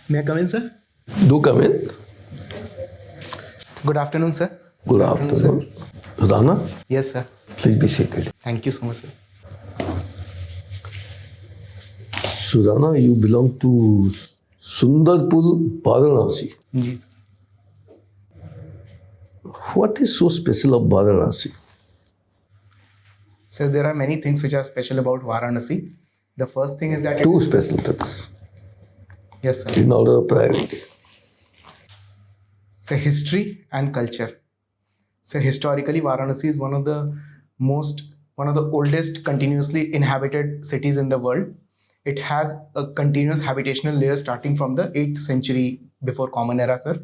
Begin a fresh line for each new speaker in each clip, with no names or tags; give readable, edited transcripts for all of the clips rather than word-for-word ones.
May I come in, sir?
Do come in.
Good afternoon, sir.
Good afternoon. Rana,
Yes, sir.
please be seated.
Thank you so much, sir.
So Rana, you belong to Sundarpur, Varanasi.
Ji, sir.
What is so special of Varanasi?
So there are many things which are special about Varanasi. The first thing is that
Two special things
yes, sir.
in order of priority.
So history and culture. So historically, Varanasi is one of the oldest continuously inhabited cities in the world. It has a continuous habitational layer starting from the 8th century before Common Era, sir.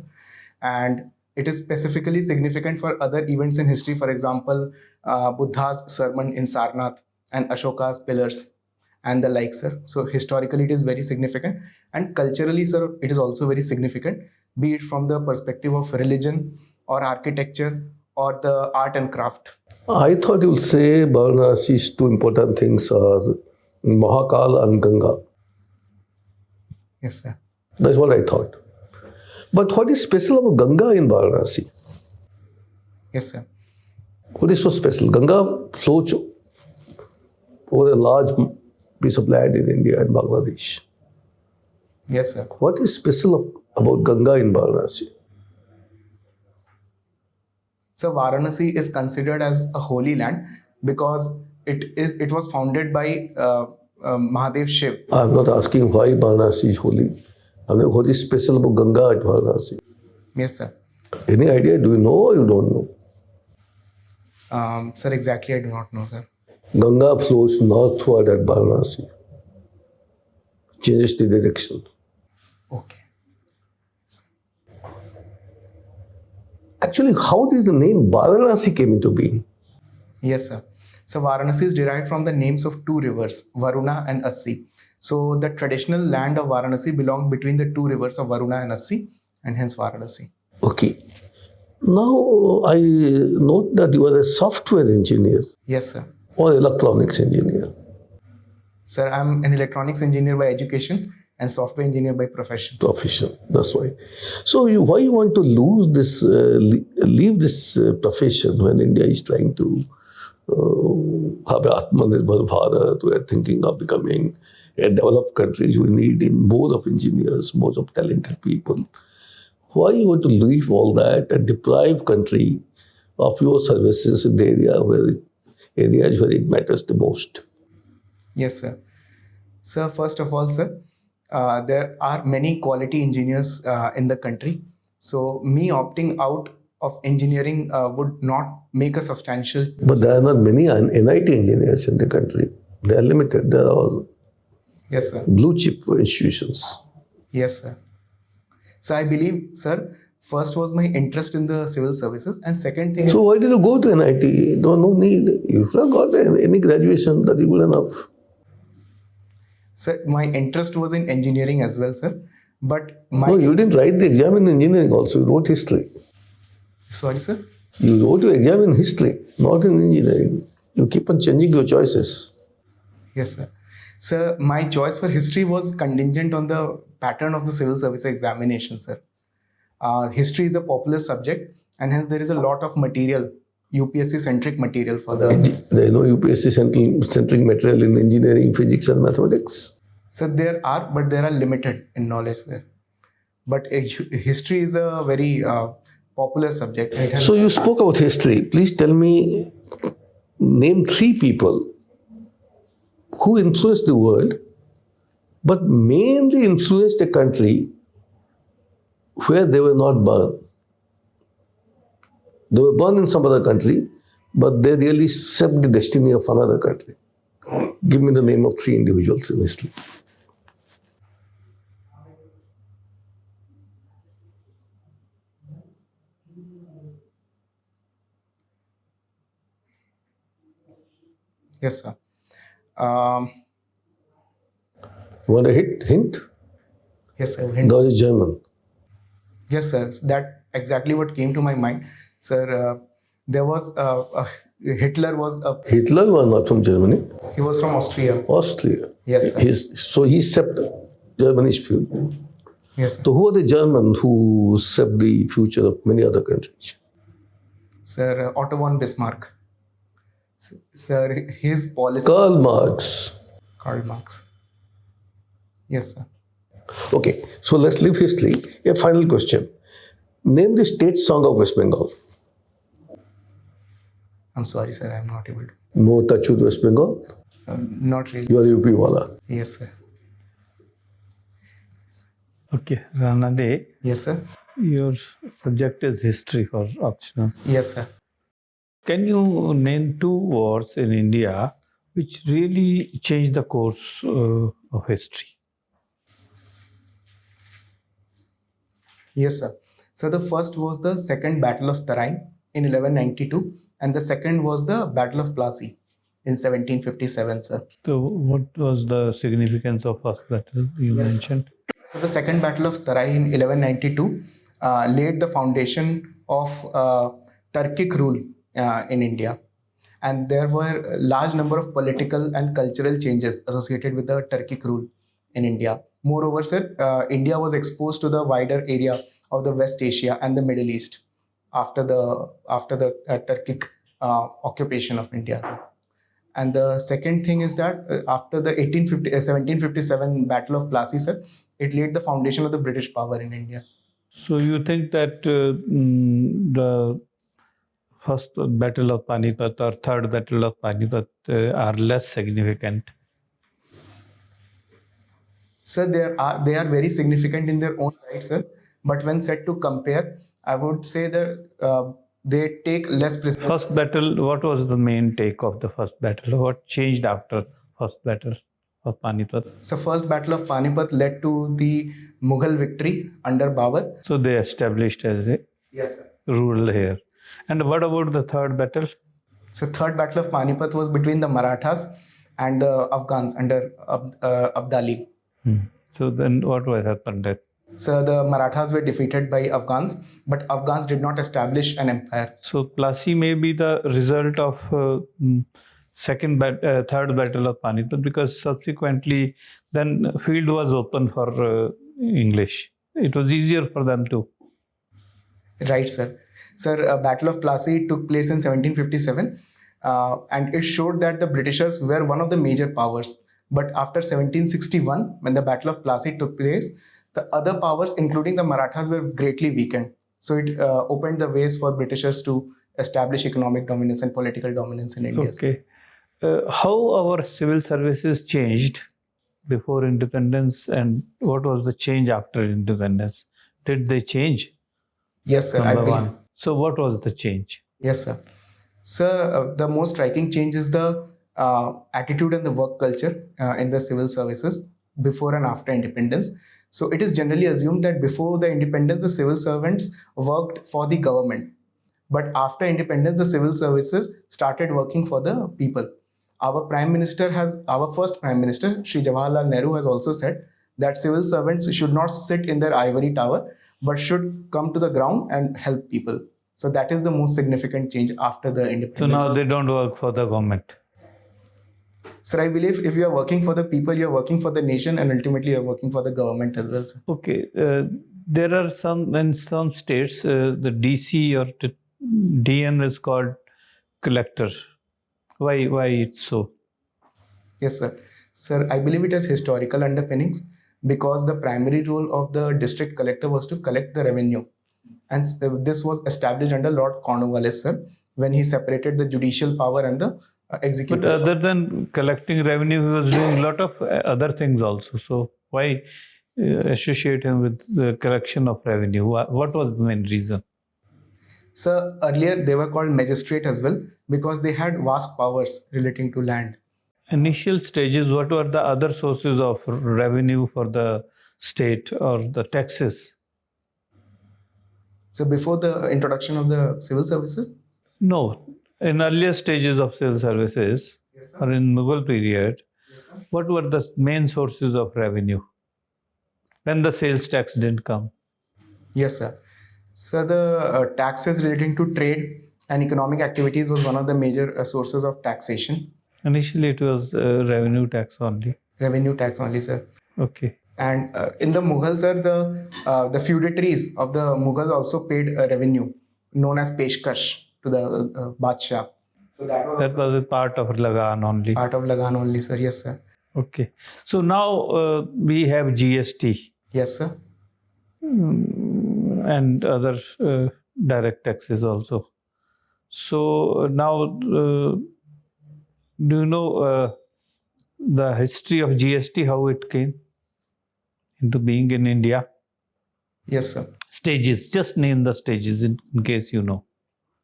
And it is specifically significant for other events in history. For example, Buddha's sermon in Sarnath and Ashoka's pillars and the like, sir. So historically, it is very significant. And culturally, sir, it is also very significant, be it from the perspective of religion or architecture or the art and craft.
I thought you would say Varanasi's two important things are Mahakal and Ganga.
Yes, sir.
That's what I thought. But what is special about Ganga in Varanasi?
Yes, sir.
What is so special? Ganga flows over a large piece of land in India and Bangladesh.
Yes, sir.
What is special about Ganga in Varanasi?
So Varanasi is considered as a holy land because it was founded by Mahadev Shiv.
I'm not asking why Varanasi is holy. I mean, what is special about Ganga at Varanasi?
Yes, sir.
Any idea? Do you know or you don't know?
Sir, exactly, I do not know, sir.
Ganga flows northward at Varanasi. Changes the direction.
Okay.
Actually, how did the name Varanasi came into being?
Yes, sir. So Varanasi is derived from the names of two rivers, Varuna and Assi. So the traditional land of Varanasi belonged between the two rivers of Varuna and Assi, and hence Varanasi.
Okay. Now, I note that you are a software engineer
Yes, sir.
or electronics engineer.
Sir, I'm an electronics engineer by education and software engineer by profession.
Profession, that's why. So, why you want to leave this profession when India is trying to have Atmanirbhar Bharat? We are thinking of becoming a developed country. We need more of engineers, more of talented people. Why you want to leave all that and deprive country of your services in the areas where it matters the most?
Yes, sir. Sir, first of all, sir, there are many quality engineers in the country. So me opting out of engineering would not make a substantial...
But there are not many NIT engineers in the country. They are limited. They are all
Yes, sir.
blue chip institutions.
Yes, sir. So I believe, sir, first was my interest in the civil services, and second thing is...
So why did you go to NIT? No need. You've not got any graduation. That is good enough.
Sir, my interest was in engineering as well, sir. But
No, you didn't write the exam in engineering also. You wrote history.
Sorry, sir?
You wrote your exam in history, not in engineering. You keep on changing your choices.
Yes, sir. Sir, my choice for history was contingent on the pattern of the civil service examination, sir. History is a popular subject, and hence there is a lot of material, UPSC-centric material for the...
There is no UPSC-centric material in engineering, physics and mathematics.
So there are, but there are limited in knowledge there. But history is a very popular subject.
So you spoke about history. Please tell me, name 3 people who influenced the world, but mainly influenced a country where they were not born. They were born in some other country, but they really shaped the destiny of another country. Give me the name of 3 individuals in history.
Yes, sir.
Want a hint?
Yes, sir.
That is German.
Yes, sir. That exactly what came to my mind, sir. There was Hitler was a...
Hitler was not from Germany.
He was from Austria.
Austria.
Yes, sir.
So he shaped Germany's future.
Yes, sir.
So who are the Germans who set the future of many other countries?
Sir, Otto von Bismarck. Sir, his policy.
Karl Marx.
Karl Marx. Yes, sir.
Okay, so let's leave history. A final question. Name the state song of West Bengal.
I'm sorry, sir. I'm not able to.
No touch with West Bengal?
Not really.
You are UP wala.
Yes, sir.
Okay, Rana Dey,
Yes, sir.
your subject is history for optional.
Yes, sir.
Can you name two wars in India which really changed the course of history?
Yes, sir. So the first was the Second Battle of Tarain in 1192, and the second was the Battle of Plassey in 1757, sir.
So, what was the significance of first battle you mentioned?
So the Second Battle of Tarain in 1192 laid the foundation of Turkic rule in India, and there were a large number of political and cultural changes associated with the Turkic rule in India. Moreover, sir, India was exposed to the wider area of the West Asia and the Middle East after the Turkic occupation of India, sir. And the second thing is that after the 1757 Battle of Plassey, sir, it laid the foundation of the British power in India.
So, you think that the first battle of Panipat or third battle of Panipat are less significant?
Sir, they are very significant in their own right, sir. But when set to compare, I would say that they take less precedence.
First battle, what was the main take of the first battle? What changed after first battle of Panipat?
So first battle of Panipat led to the Mughal victory under Babur.
So they established as a
Yes, sir.
rule here. And what about the third battle?
So third battle of Panipat was between the Marathas and the Afghans under Abdali.
So then what was happened then?
So the Marathas were defeated by Afghans, but Afghans did not establish an empire.
So Plassey may be the result of third battle of Panipat, because subsequently then field was open for English. It was easier for them to.
Right, sir. Sir, Battle of Plassey took place in 1757, and it showed that the Britishers were one of the major powers. But after 1761, when the Battle of Plassey took place, the other powers, including the Marathas, were greatly weakened. So it opened the ways for Britishers to establish economic dominance and political dominance in India.
Okay. How our civil services changed before independence, and what was the change after independence? Did they change?
Yes, sir.
Number one. So what was the change?
Yes, sir. Sir, the most striking change is the attitude and the work culture in the civil services before and after independence. So it is generally assumed that before the independence, the civil servants worked for the government. But after independence, the civil services started working for the people. Our first Prime Minister, Shri Jawaharlal Nehru, has also said that civil servants should not sit in their ivory tower, but should come to the ground and help people. So that is the most significant change after the independence.
So now they don't work for the government.
Sir, I believe if you are working for the people, you are working for the nation, and ultimately you are working for the government as well, sir.
Okay. There are in some states, the DC or DN is called collector. Why it's so?
Yes, sir. Sir, I believe it has historical underpinnings because the primary role of the district collector was to collect the revenue. And this was established under Lord Cornwallis, sir, when he separated the judicial power and the executive.
But other than collecting revenue, he was doing a lot of other things also. So why associate him with the collection of revenue? What was the main reason?
So earlier they were called magistrate as well because they had vast powers relating to land.
Initial stages, what were the other sources of revenue for the state or the taxes?
So before the introduction of the civil services?
No. In earlier stages of civil services,
Yes, sir.
or in Mughal period,
Yes, sir.
what were the main sources of revenue when the sales tax didn't come?
Yes, sir. So the taxes relating to trade and economic activities was one of the major sources of taxation.
Initially, it was revenue tax only.
Revenue tax only, sir.
Okay.
And in the Mughals, sir, the feudatories of the Mughals also paid a revenue known as peshkash to the Badshah. So that was
That was a part of Lagan only.
part of Lagan only, sir. Yes, sir.
Okay. So now we have GST
Yes, sir.
and other direct taxes also. So now, do you know the history of GST, how it came into being in India?
Yes, sir.
Stages, just name the stages in case you know.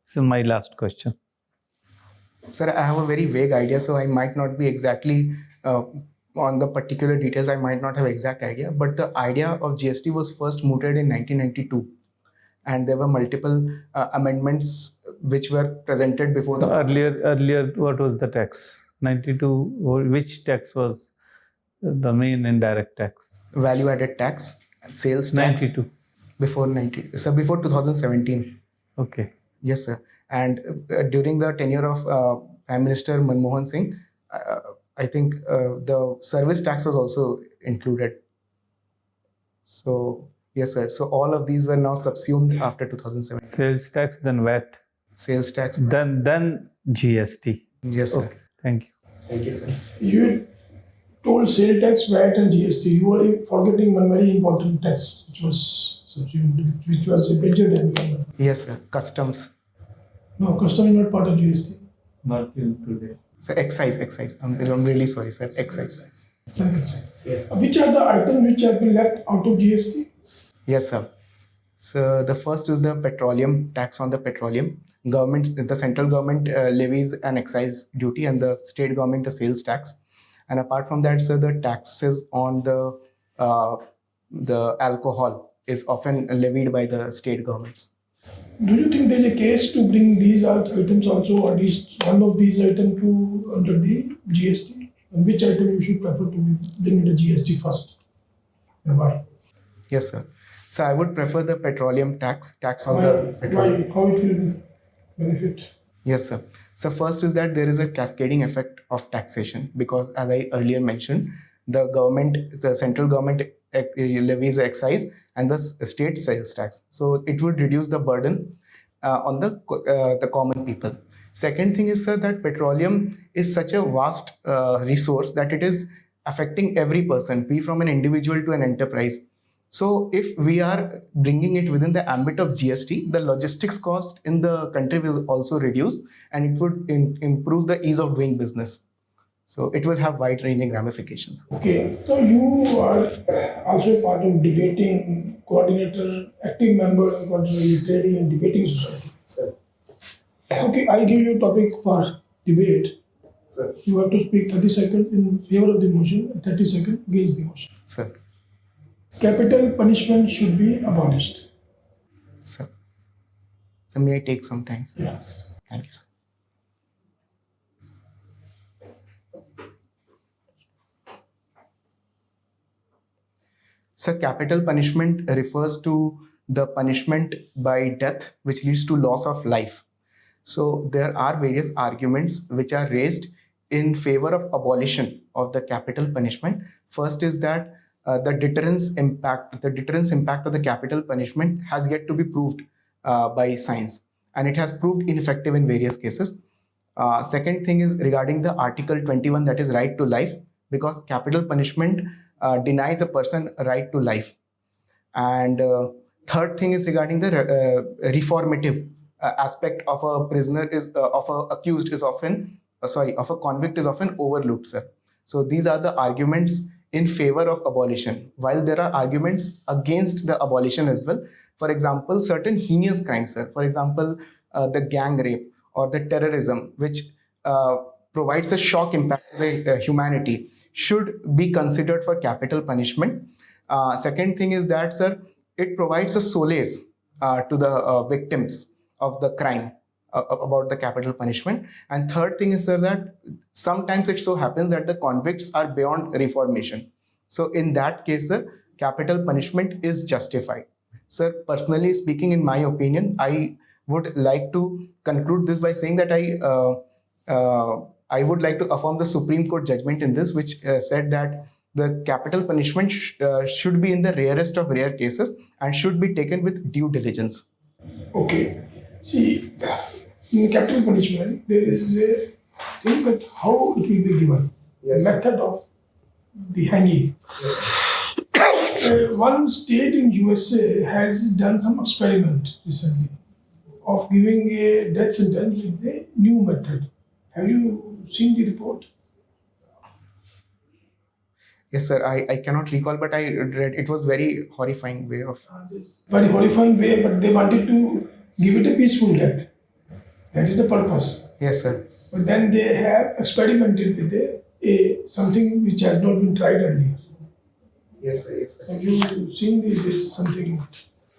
This is my last question.
Sir, I have a very vague idea, so I might not be exactly on the particular details. I might not have exact idea, but the idea of GST was first mooted in 1992, and there were multiple amendments which were presented before the
Earlier, what was the tax? 92. Which tax was the main indirect tax?
value-added tax and sales tax
92.
before 2017.
Okay.
Yes, sir. And during the tenure of Prime Minister Manmohan Singh, I think the service tax was also included. So, yes, sir. So all of these were now subsumed after 2017.
Sales tax, then VAT,
Sales tax.
then GST.
Yes, sir.
Okay. Thank you.
Thank you, sir.
You told sale tax, VAT, and GST. You are forgetting one very important tax, which was subsumed, which was a major development.
Yes, sir. Customs.
No, custom is not part of GST.
Not today.
So excise. I'm really sorry, sir. Excise. Yes.
Which are the items which have been left out of GST?
Yes, sir. So the first is the petroleum tax on the petroleum. The central government levies an excise duty, and the state government a sales tax. And apart from that, sir, the taxes on the alcohol is often levied by the state governments.
Do you think there is a case to bring these items also, or at least one of these items to under the GST? And which item you should prefer to bring in the GST first, and why?
Yes, sir. So I would prefer the petroleum tax on the petroleum.
Why? How it will benefit?
Yes, sir. So first is that there is a cascading effect of taxation, because as I earlier mentioned, the central government levies excise and the state sales tax. So it would reduce the burden on the common people. Second thing is, sir, that petroleum is such a vast resource that it is affecting every person, be from an individual to an enterprise. So if we are bringing it within the ambit of GST, the logistics cost in the country will also reduce, and it would improve the ease of doing business. So it will have wide-ranging ramifications.
Okay, so you are also part of debating coordinator, active member of coordinator trading and debating society.
Sir.
Okay, I give you a topic for debate.
Sir.
You have to speak 30 seconds in favor of the motion and 30 seconds against the motion.
Sir.
Capital punishment should be abolished.
Sir. So may I take some time, sir?
Yes.
Thank you, sir. So capital punishment refers to the punishment by death which leads to loss of life. So there are various arguments which are raised in favor of abolition of the capital punishment. First is that the deterrence impact of the capital punishment has yet to be proved by science, and it has proved ineffective in various cases. Second thing is regarding the Article 21, that is right to life, because capital punishment denies a person right to life. And third thing is regarding the reformative aspect of a prisoner of a convict is often overlooked, sir. So these are the arguments in favor of abolition, while there are arguments against the abolition as well. For example, certain heinous crimes, sir. For example, the gang rape or the terrorism, which provides a shock impact to humanity, should be considered for capital punishment. Second thing is that, sir, it provides a solace to the victims of the crime about the capital punishment. And third thing is, sir, that sometimes it so happens that the convicts are beyond reformation. So in that case, sir, capital punishment is justified. Sir, personally speaking, in my opinion, I would like to conclude this by saying that I would like to affirm the Supreme Court judgment in this, which said that The capital punishment should be in the rarest of rare cases and should be taken with due diligence.
Okay. See, in capital punishment, there is a thing that how it will be given.
Yes.
The method of the hanging. One state in USA has done some experiment recently of giving a death sentence with a new method. Have you seen the report?
Yes, sir. I cannot recall, but I read it was very horrifying way of.
Very horrifying way, but they wanted to give it a peaceful death. That is the purpose.
Yes, sir.
But then they have experimented with a something which has not been tried earlier.
Yes, sir. Yes, sir.
Have you seen this something?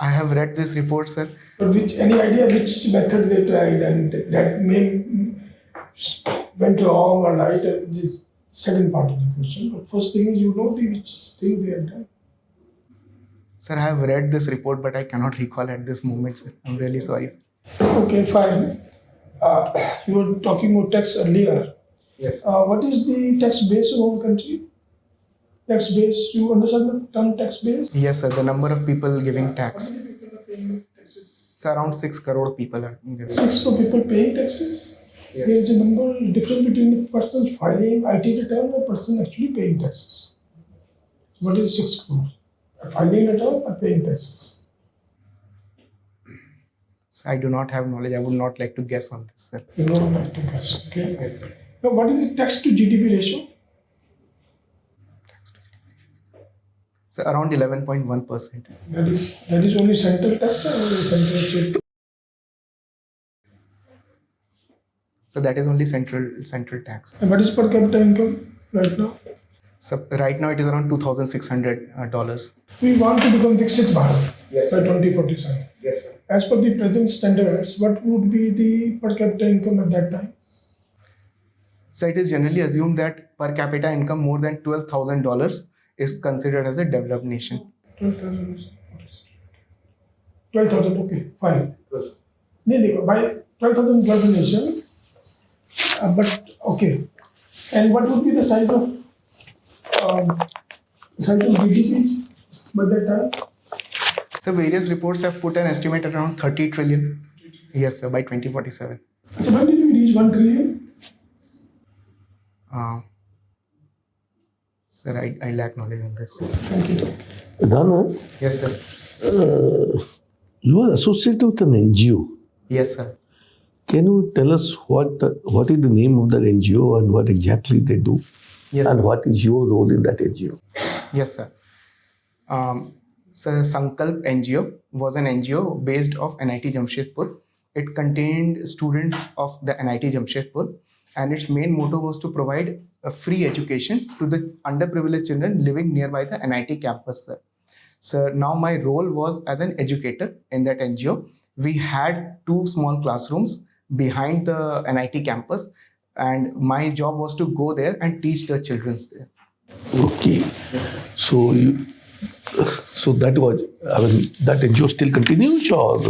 I have read this report, sir.
But any idea which method they tried and that may went wrong or right? This second part of the question. But first thing is which thing they have done.
Sir, I have read this report, but I cannot recall at this moment, sir. I'm really sorry.
Okay, fine. You were talking about tax earlier.
Yes.
What is the tax base of our country? Tax base, you understand the term tax base?
Yes, sir. The number of people giving tax.
How many people are paying taxes?
So around 6 crore people are giving.
6 crore people paying taxes?
Yes.
There is a number difference between the person filing IT return and the person actually paying taxes. What is 6 crore? Filing return or paying taxes?
So I do not have knowledge. I would not like to guess on this, sir.
You don't have to guess, okay?
Yes, sir.
Now, what is the tax to GDP ratio?
So around 11.1%.
That is only central tax or only central state?
So that is only central tax.
And what is per capita income right now?
So right now it is around $2,600.
We want to become Viksit Bharat
Yes,
by
sir.
2047.
Yes, sir.
As per the present standards, what would be the per capita income at that time?
So it is generally assumed that per capita income more than $12,000 is considered as a developed nation.
12,000. 12,000, okay, fine. No, by 12,000 developed nation, but okay. And what would be the size of GDP by that time?
So various reports have put an estimate at around 30 trillion. Yes, sir, by 2047.
So when did we reach 1 trillion?
Sir, I lack knowledge on this.
Thank you.
Rana,
Yes, sir.
you are associated with an NGO.
Yes, sir.
Can you tell us what is the name of that NGO and what exactly they do?
Yes,
And
sir.
what is your role in that NGO?
Yes, sir. So Sankalp NGO was an NGO based off NIT Jamshedpur. It contained students of the NIT Jamshedpur, and its main motto was to provide a free education to the underprivileged children living nearby the NIT campus, sir. So now my role was as an educator in that NGO. We had 2 small classrooms behind the NIT campus, and my job was to go there and teach the children there.
Okay.
Yes, sir.
So that was, that NGO still continues or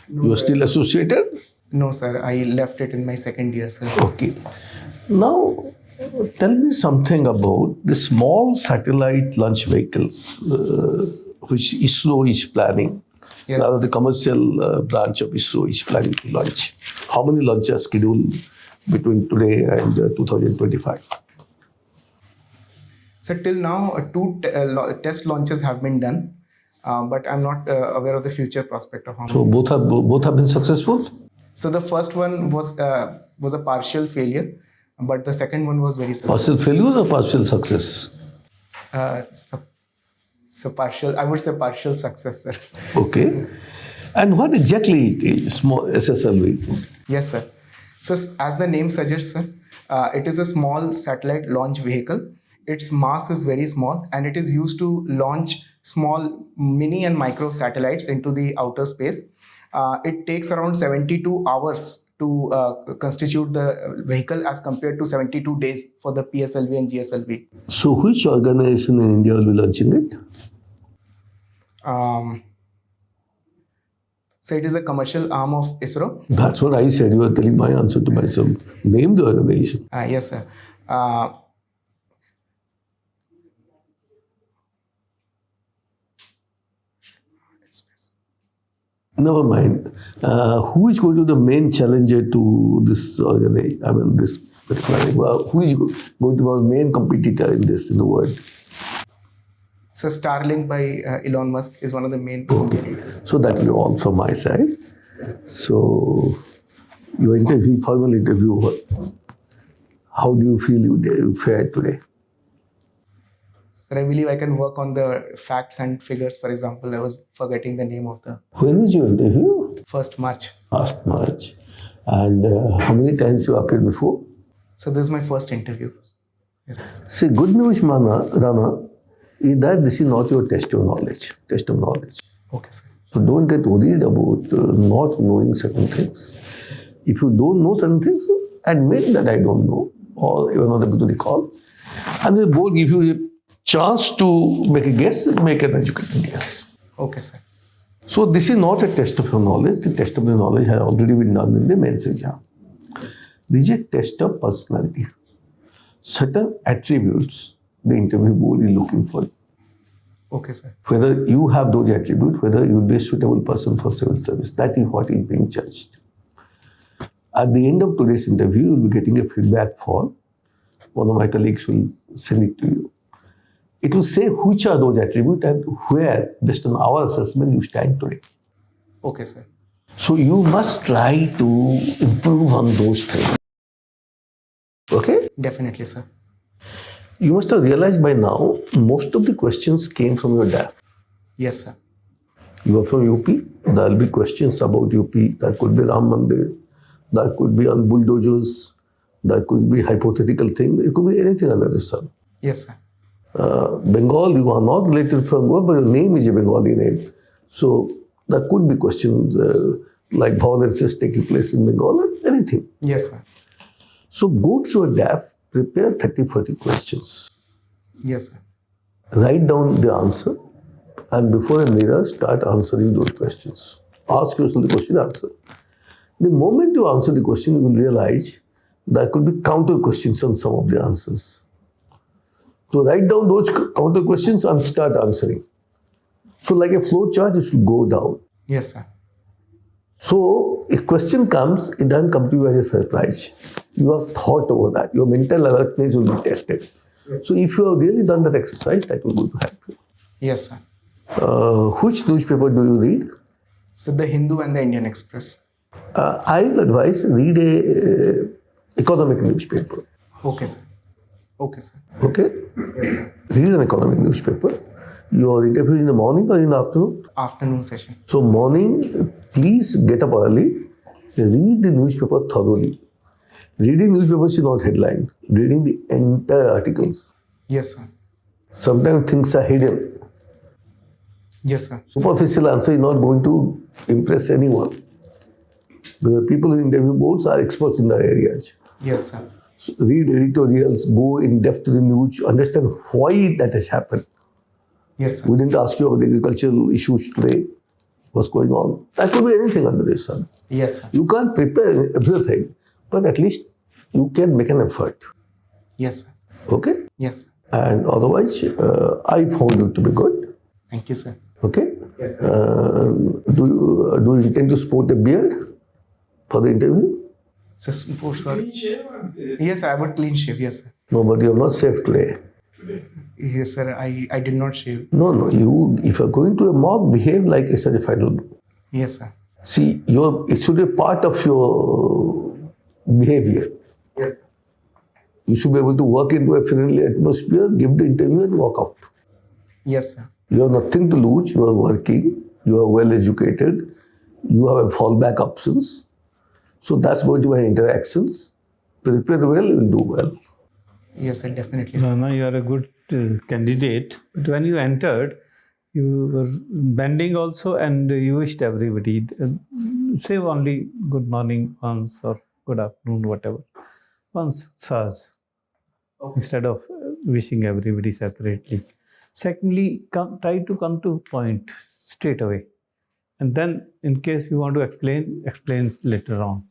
you are
sir.
still associated?
No, sir. I left it in my second year, sir.
Okay. Now, tell me something about the small satellite launch vehicles which ISRO is planning.
Yes.
Rather, the commercial branch of ISRO is planning to launch. How many launches scheduled between today and 2025?
So till now, 2 test launches have been done, but I'm not aware of the future prospect of how many.
So both have been successful?
So the first one was a partial failure, but the second one was very successful.
Partial failure or partial success?
So partial, I would say partial success, sir.
Okay. And what exactly it is, small SSLV?
Yes, sir. So as the name suggests, sir, it is a small satellite launch vehicle. Its mass is very small, and it is used to launch small mini and micro satellites into the outer space. It takes around 72 hours to constitute the vehicle as compared to 72 days for the PSLV and GSLV.
So which organization in India will be launching it?
So it is a commercial arm of ISRO.
That's what I said. You are telling my answer to myself. Name the organization.
Yes, sir.
Never mind. Who is going to be the main challenger to this organization? I mean, this particular. Who is going to be our main competitor in the world?
So Starlink by Elon Musk is one of the main competitors.
So that will be all from my side. So your formal interview. How do you feel you fared today?
Sir, I believe I can work on the facts and figures. For example, I was forgetting the name of the
When is your interview?
1st March.
Last March. And how many times you appeared before?
So this is my first interview. Yes.
See, good news, Rana, is that this is not your test of knowledge.
Okay, sir.
So don't get worried about not knowing certain things. If you don't know certain things, admit that I don't know, or you're not able to recall. And the board gives you a chance to make a guess, make an educated guess.
Okay, sir.
So this is not a test of your knowledge. The test of the knowledge has already been done in the mains exam. This is a test of personality. Certain attributes the interview board is looking for.
Okay, sir.
Whether you have those attributes, whether you will be a suitable person for civil service, that is what is being judged. At the end of today's interview, you will be getting a feedback form. One of my colleagues will send it to you. It will say which are those attributes and where, based on our assessment, you stand today.
Okay, sir.
So you must try to improve on those things. Okay?
Definitely, sir.
You must have realized by now, most of the questions came from your DAF.
Yes, sir.
You are from UP, there will be questions about UP. That could be Ram Mandir, that could be on bulldozers, that could be hypothetical thing. It could be anything under the sun.
Yes, sir.
Bengal, you are not related from Bengal, but your name is a Bengali name. So there could be questions like violences taking place in Bengal or anything.
Yes, sir.
So go to your DAF, prepare 30-40 questions.
Yes, sir.
Write down the answer, and before a mirror, start answering those questions. Ask yourself the question, answer. The moment you answer the question, you will realize there could be counter questions on some of the answers. So write down those counter questions and start answering. So like a flow chart, it should go down.
Yes, sir.
So if question comes, it doesn't come to you as a surprise. You have thought over that. Your mental alertness will be tested.
Yes.
So if you have really done that exercise, that will go to help you.
Yes, sir.
Which newspaper do you read?
So the Hindu and the Indian Express.
I would advise read a economic newspaper.
Okay, sir. Okay, sir.
Okay?
Yes, sir.
Read an economic newspaper. Your interview in the morning or in the afternoon?
Afternoon session.
So morning, please get up early. Read the newspaper thoroughly. Reading newspapers is not headline. Reading the entire articles.
Yes, sir.
Sometimes things are hidden.
Yes, sir.
Superficial answer is not going to impress anyone. The people in interview boards are experts in their areas.
Yes, sir.
So read editorials, go in depth to the news, understand why that has happened.
Yes, sir.
We didn't ask you about the agricultural issues today. What's going on? That could be anything under the sun.
Yes, sir.
You can't prepare everything, but at least you can make an effort.
Yes, sir.
Okay?
Yes, sir.
And otherwise, I found you to be good.
Thank you, sir.
Okay?
Yes, sir.
Do you intend to sport a beard for the interview?
So, sorry.
Clean shave and
Yes, sir. I would clean shave. Yes, sir.
No, but you have not shaved today.
today.
Yes, sir. I did not shave.
No. You, if you're going to a mock, behave like a certified.
Yes, sir.
See, it should be part of your behavior.
Yes, sir.
You should be able to work into a friendly atmosphere, give the interview and walk out.
Yes, sir.
You have nothing to lose. You are working. You are well educated. You have a fallback options. So that's going to be interactions. Prepare well, you will do well.
Yes, sir. Definitely, sir.
Rana, you are a good candidate. But when you entered, you were bending also and you wished everybody. Say only good morning once or good afternoon, whatever. Once, sirs, instead of wishing everybody separately. Secondly, try to come to point straight away. And then, in case you want to explain later on.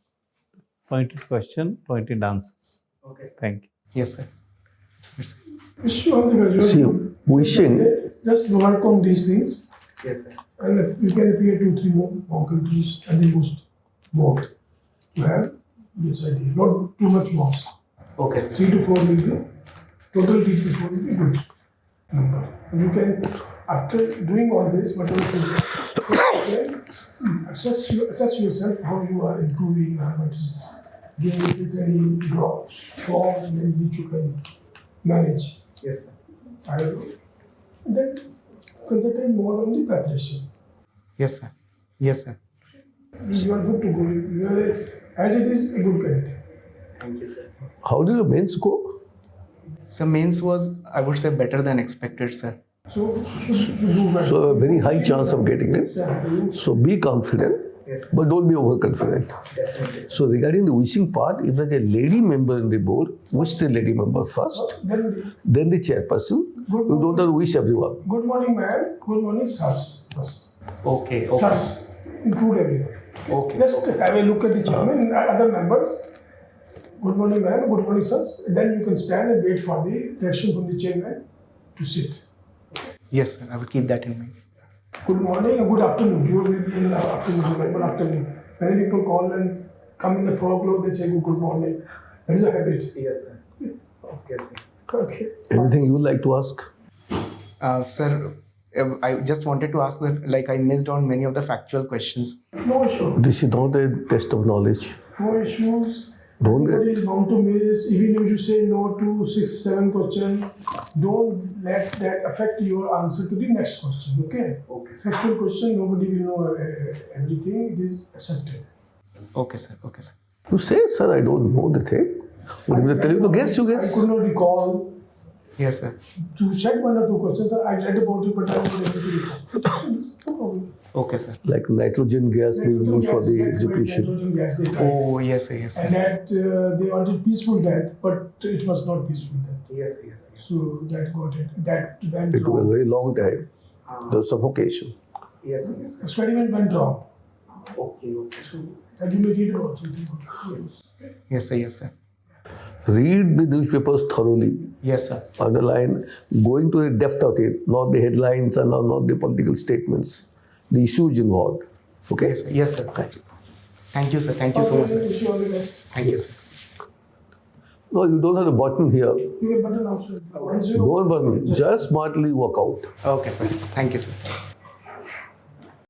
Pointed question, pointed answers.
Okay.
Thank you.
Yes, sir. Yes, sir.
Wish you all the best.
See, wishing,
Just work on these things
Yes, sir.
And you can appear 2-3 more countries at the most more to have this idea. Not too much marks.
Okay, sir.
3 to 4 will be total 3 to 4 will be good number. And you can, after doing all this, whatever you can assess yourself how you are improving, how much is giving, if it's any drops, forms, then which you can manage.
Yes, sir.
I don't know. And then concentrate more on the preparation.
Yes, sir. Yes, sir.
You are good to go. You are as it is a good candidate.
Thank you, sir.
How did your mains go?
So mains was, I would say, better than expected, sir.
So should do well.
So a very high chance of getting it.
Exactly.
So be confident,
Yes,
but don't be overconfident.
definitely.
So regarding the wishing part, if there's a lady member in the board, wish the lady member first, then the chairperson. You don't have to wish everyone.
Good morning, ma'am. Good morning, sirs.
Okay, okay.
Sirs. Include everyone.
Okay.
Just have a look at the chairman and other members. Good morning, ma'am. Good morning, sirs. Then you can stand and wait for the direction from the chairman to sit.
Yes, sir. I will keep that in mind.
Good morning and good afternoon. You will be in the afternoon, good afternoon. Many people call and come in the 4 o'clock, they say good morning. That is a habit.
Yes, sir. Okay, sir.
Okay.
Anything you would like to ask?
Sir, I just wanted to ask that, like, I missed on many of the factual questions.
No issue.
This is not a test of knowledge.
No issues.
Don't get-
Nobody is bound to miss. Even if you say no to 6, 7 questions, don't let that affect your answer to the next question. Okay?
Okay,
Factual question, nobody will know everything. It is accepted.
Okay, sir. Okay, sir.
You say, sir, I don't know the thing. But if they tell you to guess, you
I
guess.
could not recall.
Yes, sir.
To check 1 or 2 questions, I read about it, but I was able to recall. No problem.
Okay, sir.
Like nitrogen gas being used for the execution.
Nitrogen gas, they tried.
Oh, yes, sir. Yes,
And
sir.
that they wanted peaceful death, but it was not peaceful death.
Yes, yes.
So that got it. That went
It took a
wrong.
very long time. The suffocation.
Yes, yes.
Experiment went wrong.
Okay, okay.
So and you may read about something. Yes.
Yes, sir. Yes, sir.
Read the newspapers thoroughly.
Yes, sir.
Underline, going to the depth of it, not the headlines and not the political statements. The issues involved. Okay?
Yes, sir. Yes, sir. Thank you, sir. Thank you so much, sir.
Wish you all the best.
Thank you, sir.
No, you don't have a button here.
You can button also.
Don't button. Just smartly walk out.
Okay, sir. Thank you, sir.